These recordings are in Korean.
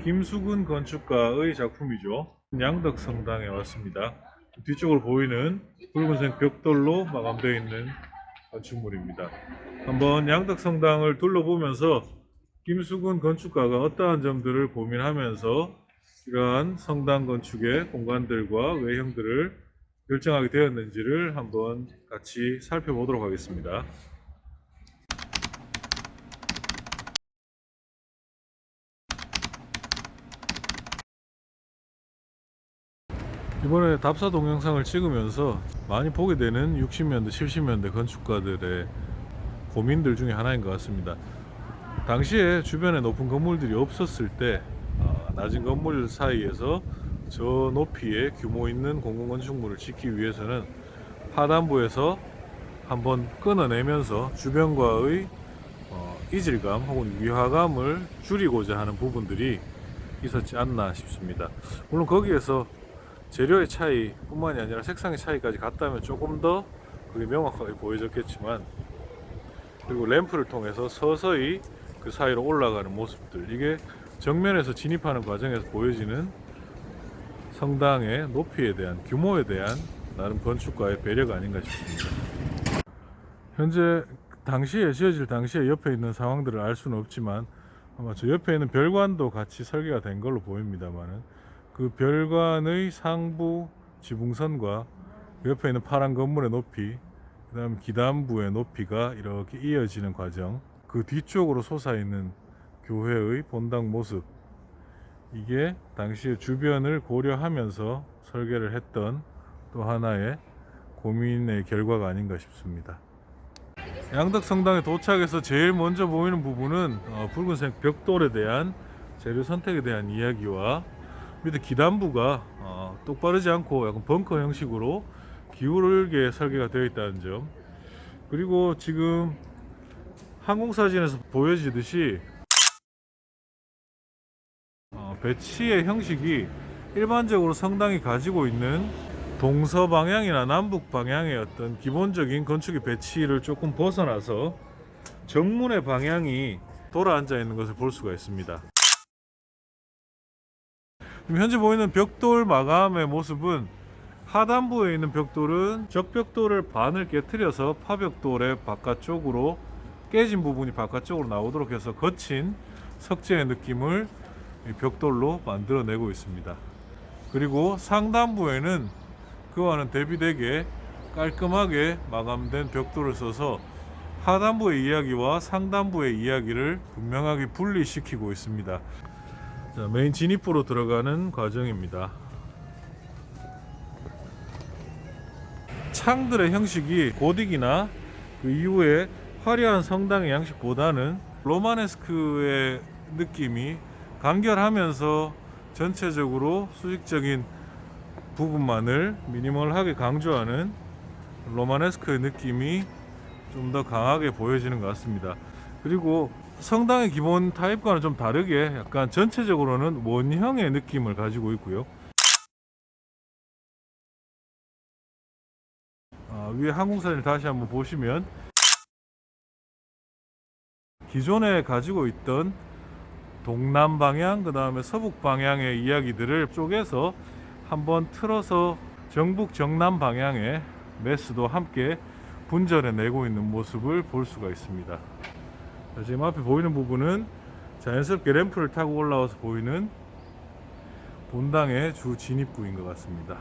김수근 건축가의 작품이죠. 양덕성당에 왔습니다. 뒤쪽으로 보이는 붉은색 벽돌로 마감되어 있는 건축물입니다. 한번 양덕성당을 둘러보면서 김수근 건축가가 어떠한 점들을 고민하면서 이러한 성당 건축의 공간들과 외형들을 결정하게 되었는지를 한번 같이 살펴보도록 하겠습니다. 이번에 답사 동영상을 찍으면서 많이 보게 되는 60년대, 70년대 건축가들의 고민들 중에 하나인 것 같습니다. 당시에 주변에 높은 건물들이 없었을 때 낮은 건물 사이에서 저 높이의 규모 있는 공공건축물을 짓기 위해서는 하단부에서 한번 끊어내면서 주변과의 이질감 혹은 위화감을 줄이고자 하는 부분들이 있었지 않나 싶습니다. 물론 거기에서 재료의 차이 뿐만이 아니라 색상의 차이까지 갔다면 조금 더 그게 명확하게 보여졌겠지만, 그리고 램프를 통해서 서서히 그 사이로 올라가는 모습들, 이게 정면에서 진입하는 과정에서 보여지는 성당의 높이에 대한, 규모에 대한 나름 건축가의 배려가 아닌가 싶습니다. 현재 당시에 지어질 당시에 옆에 있는 상황들을 알 수는 없지만 아마 저 옆에 있는 별관도 같이 설계가 된 걸로 보입니다만은, 그 별관의 상부 지붕선과 옆에 있는 파란 건물의 높이, 그 다음 기단부의 높이가 이렇게 이어지는 과정, 그 뒤쪽으로 솟아있는 교회의 본당 모습, 이게 당시의 주변을 고려하면서 설계를 했던 또 하나의 고민의 결과가 아닌가 싶습니다. 양덕성당에 도착해서 제일 먼저 보이는 부분은 붉은색 벽돌에 대한 재료 선택에 대한 이야기와 밑에 기단부가 똑바르지 않고 약간 벙커 형식으로 기울게 설계가 되어 있다는 점, 그리고 지금 항공사진에서 보여지듯이 배치의 형식이 일반적으로 성당이 가지고 있는 동서 방향이나 남북 방향의 어떤 기본적인 건축의 배치를 조금 벗어나서 정문의 방향이 돌아 앉아 있는 것을 볼 수가 있습니다. 현재 보이는 벽돌 마감의 모습은, 하단부에 있는 벽돌은 적벽돌을 반을 깨트려서 파벽돌의 바깥쪽으로, 깨진 부분이 바깥쪽으로 나오도록 해서 거친 석재의 느낌을 벽돌로 만들어내고 있습니다. 그리고 상단부에는 그와는 대비되게 깔끔하게 마감된 벽돌을 써서 하단부의 이야기와 상단부의 이야기를 분명하게 분리시키고 있습니다. 자, 메인 진입부로 들어가는 과정입니다. 창들의 형식이 고딕이나 그 이후에 화려한 성당의 양식보다는 로마네스크의 느낌이 간결하면서 전체적으로 수직적인 부분만을 미니멀하게 강조하는 로마네스크의 느낌이 좀 더 강하게 보여지는 것 같습니다. 그리고 성당의 기본 타입과는 좀 다르게 약간 전체적으로는 원형의 느낌을 가지고 있고요. 위에 항공사진을 다시 한번 보시면 기존에 가지고 있던 동남 방향, 그 다음에 서북 방향의 이야기들을 쪼개서 한번 틀어서 정북 정남 방향의 메스도 함께 분절해 내고 있는 모습을 볼 수가 있습니다. 지금 앞에 보이는 부분은 자연스럽게 램프를 타고 올라와서 보이는 본당의 주 진입구인 것 같습니다.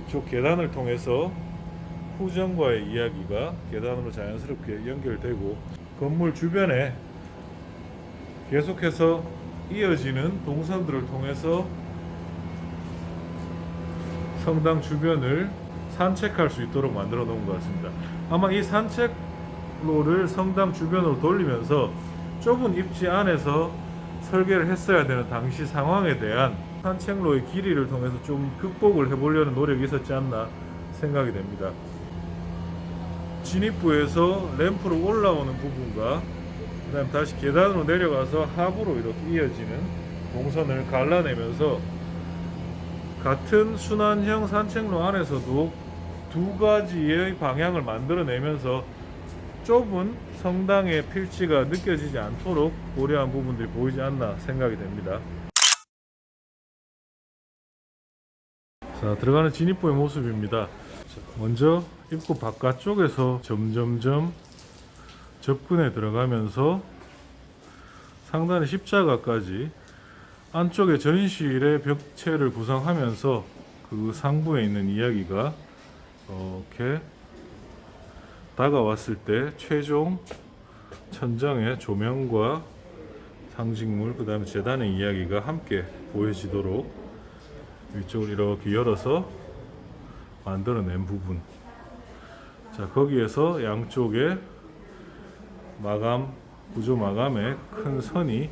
이쪽 계단을 통해서 후전과의 이야기가 계단으로 자연스럽게 연결되고, 건물 주변에 계속해서 이어지는 동선들을 통해서 성당 주변을 산책할 수 있도록 만들어 놓은 것 같습니다. 아마 이 산책로를 성당 주변으로 돌리면서 좁은 입지 안에서 설계를 했어야 되는 당시 상황에 대한 산책로의 길이를 통해서 좀 극복을 해보려는 노력이 있었지 않나 생각이 됩니다. 진입부에서 램프로 올라오는 부분과 그 다음 다시 계단으로 내려가서 하부로 이렇게 이어지는 동선을 갈라내면서 같은 순환형 산책로 안에서도 두 가지의 방향을 만들어내면서 좁은 성당의 필지가 느껴지지 않도록 고려한 부분들이 보이지 않나 생각이 됩니다. 자, 들어가는 진입구의 모습입니다. 먼저 입구 바깥쪽에서 점점점 접근해 들어가면서 상단의 십자가까지 안쪽에 전실의 벽체를 구성하면서 그 상부에 있는 이야기가 이렇게 다가왔을 때 최종 천정의 조명과 상징물, 그 다음에 제단의 이야기가 함께 보여지도록 위쪽을 이렇게 열어서 만들어낸 부분. 자, 거기에서 양쪽에 마감, 구조 마감의 큰 선이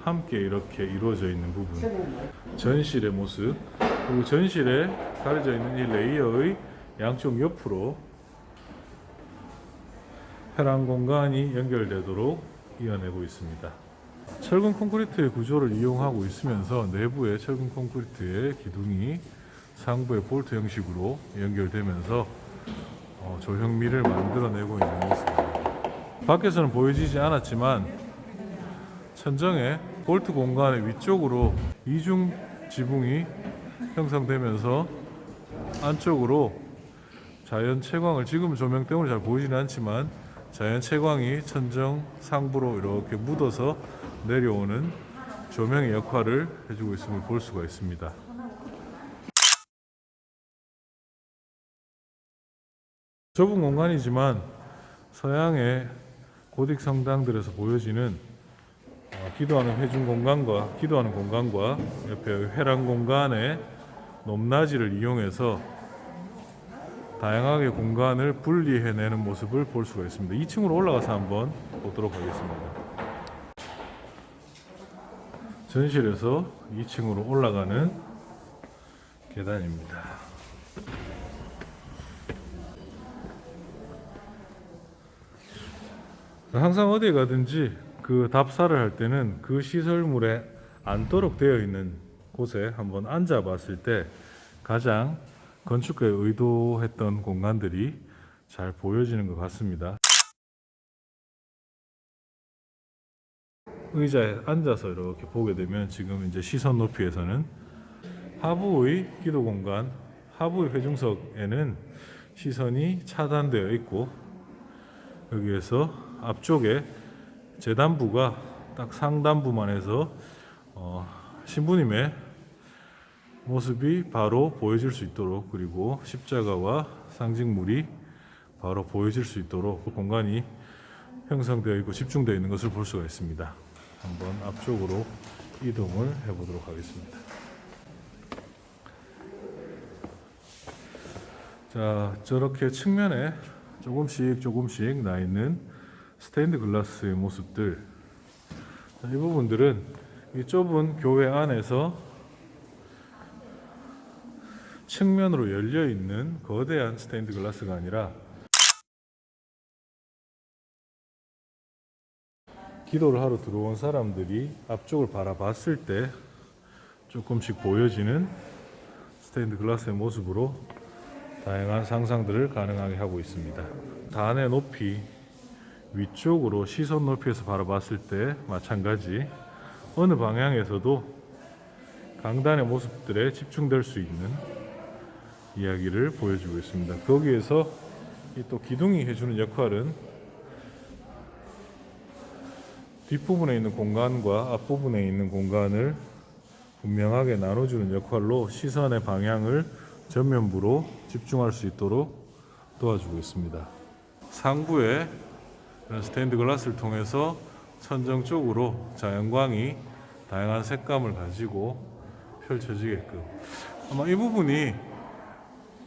함께 이렇게 이루어져 있는 부분. 전실의 모습. 그리고 전실에 가려져 있는 이 레이어의 양쪽 옆으로 회랑 공간이 연결되도록 이어내고 있습니다. 철근 콘크리트의 구조를 이용하고 있으면서 내부의 철근 콘크리트의 기둥이 상부의 볼트 형식으로 연결되면서 조형미를 만들어내고 있는 모습입니다. 밖에서는 보여지지 않았지만 천정에 볼트 공간의 위쪽으로 이중 지붕이 형성되면서 안쪽으로 자연 채광을, 지금 조명 때문에 잘 보이지는 않지만 자연 채광이 천정 상부로 이렇게 묻어서 내려오는 조명의 역할을 해주고 있음을 볼 수가 있습니다. 좁은 공간이지만 서양의 고딕 성당들에서 보여지는 기도하는 회중 공간과 기도하는 공간과 옆에 회랑 공간의 높낮이를 이용해서 다양하게 공간을 분리해내는 모습을 볼 수가 있습니다. 2층으로 올라가서 한번 보도록 하겠습니다. 전실에서 2층으로 올라가는 계단입니다. 항상 어디에 가든지 그 답사를 할 때는 그 시설물에 앉도록 되어 있는 곳에 한번 앉아 봤을 때 가장 건축가에 의도했던 공간들이 잘 보여지는 것 같습니다. 의자에 앉아서 이렇게 보게 되면 지금 이제 시선 높이에서는 하부의 기도 공간, 하부의 회중석에는 시선이 차단되어 있고 여기에서 앞쪽에 제단부가 딱 상단부만 해서 신부님의 모습이 바로 보여질 수 있도록, 그리고 십자가와 상징물이 바로 보여질 수 있도록 그 공간이 형성되어 있고 집중되어 있는 것을 볼 수가 있습니다. 한번 앞쪽으로 이동을 해보도록 하겠습니다. 자, 저렇게 측면에 조금씩 나 있는 스테인드 글라스의 모습들. 자, 이 부분들은 이 좁은 교회 안에서 측면으로 열려 있는 거대한 스테인드 글라스가 아니라 기도를 하러 들어온 사람들이 앞쪽을 바라봤을 때 조금씩 보여지는 스테인드 글라스의 모습으로 다양한 상상들을 가능하게 하고 있습니다. 단의 높이, 위쪽으로 시선 높이에서 바라봤을 때 마찬가지 어느 방향에서도 강단의 모습들에 집중될 수 있는 이야기를 보여주고 있습니다. 거기에서 이 또 기둥이 해주는 역할은 뒷부분에 있는 공간과 앞부분에 있는 공간을 분명하게 나눠주는 역할로 시선의 방향을 전면부로 집중할 수 있도록 도와주고 있습니다. 상부에 스테인드 글라스를 통해서 천정 쪽으로 자연광이 다양한 색감을 가지고 펼쳐지게끔, 아마 이 부분이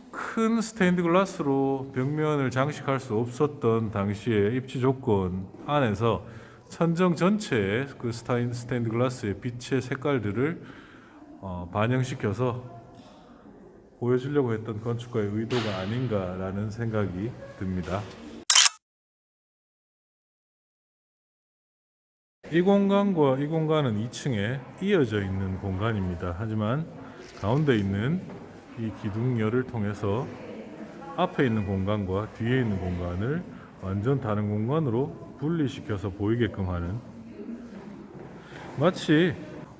큰 스테인드 글라스로 벽면을 장식할 수 없었던 당시의 입지 조건 안에서 천정 전체에 그 스테인드 글라스의 빛의 색깔들을 반영시켜서 보여주려고 했던 건축가의 의도가 아닌가라는 생각이 듭니다. 이 공간과 이 공간은 2층에 이어져 있는 공간입니다. 하지만 가운데 있는 이 기둥열을 통해서 앞에 있는 공간과 뒤에 있는 공간을 완전 다른 공간으로 분리시켜서 보이게끔 하는, 마치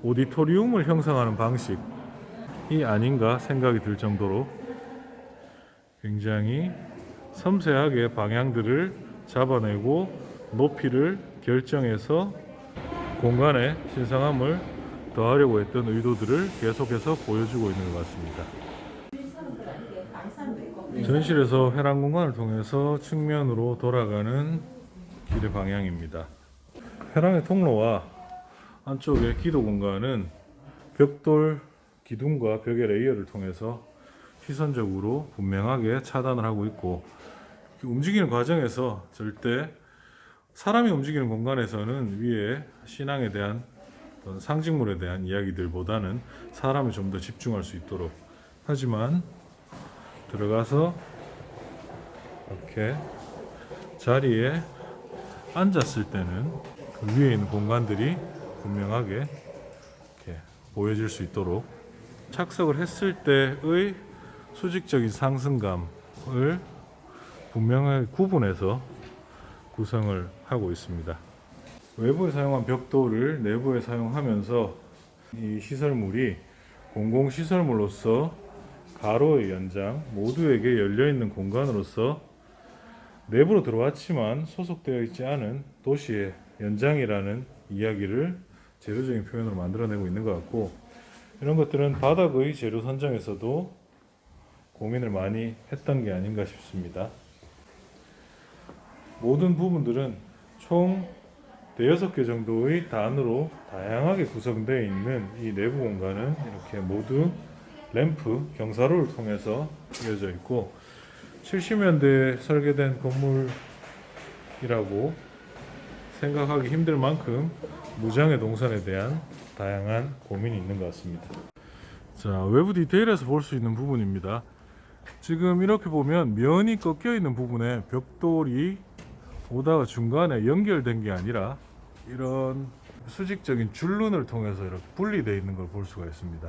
오디토리움을 형성하는 방식이 아닌가 생각이 들 정도로 굉장히 섬세하게 방향들을 잡아내고 높이를 결정해서 공간의 신성함을 더하려고 했던 의도들을 계속해서 보여주고 있는 것 같습니다. 전실에서 회랑 공간을 통해서 측면으로 돌아가는 길의 방향입니다. 회랑의 통로와 안쪽의 기도 공간은 벽돌 기둥과 벽의 레이어를 통해서 시선적으로 분명하게 차단을 하고 있고, 움직이는 과정에서 절대 사람이 움직이는 공간에서는 위에 신앙에 대한 어떤 상징물에 대한 이야기들보다는 사람이 좀 더 집중할 수 있도록, 하지만 들어가서 이렇게 자리에 앉았을 때는 그 위에 있는 공간들이 분명하게 이렇게 보여질 수 있도록 착석을 했을 때의 수직적인 상승감을 분명하게 구분해서 구성을 하고 있습니다. 외부에 사용한 벽돌을 내부에 사용하면서 이 시설물이 공공시설물로서 가로의 연장, 모두에게 열려있는 공간으로서 내부로 들어왔지만 소속되어 있지 않은 도시의 연장이라는 이야기를 재료적인 표현으로 만들어내고 있는 것 같고, 이런 것들은 바닥의 재료 선정에서도 고민을 많이 했던 게 아닌가 싶습니다. 모든 부분들은 총 6개 정도의 단으로 다양하게 구성되어 있는 이 내부 공간은 이렇게 모두 램프, 경사로를 통해서 이어져 있고, 70년대에 설계된 건물이라고 생각하기 힘들 만큼 무장의 동선에 대한 다양한 고민이 있는 것 같습니다. 자, 외부 디테일에서 볼 수 있는 부분입니다. 지금 이렇게 보면 면이 꺾여 있는 부분에 벽돌이 오다가 중간에 연결된 게 아니라 이런 수직적인 줄눈을 통해서 이렇게 분리되어 있는 걸 볼 수가 있습니다.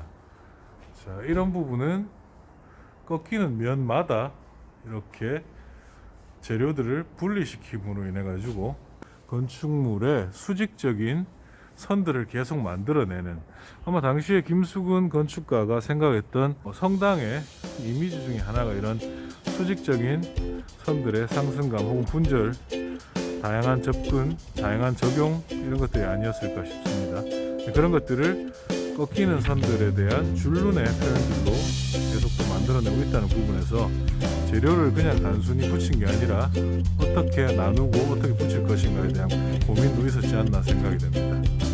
자, 이런 부분은 꺾이는 면마다 이렇게 재료들을 분리시킴으로 인해 가지고 건축물의 수직적인 선들을 계속 만들어내는, 아마 당시에 김수근 건축가가 생각했던 성당의 이미지 중에 하나가 이런 수직적인 선들의 상승감 혹은 분절, 다양한 접근, 다양한 적용, 이런 것들이 아니었을까 싶습니다. 그런 것들을 꺾이는 선들에 대한 줄눈의 표현들로 계속 만들어내고 있다는 부분에서 재료를 그냥 단순히 붙인 게 아니라 어떻게 나누고 어떻게 붙일 것인가에 대한 고민도 있었지 않나 생각이 됩니다.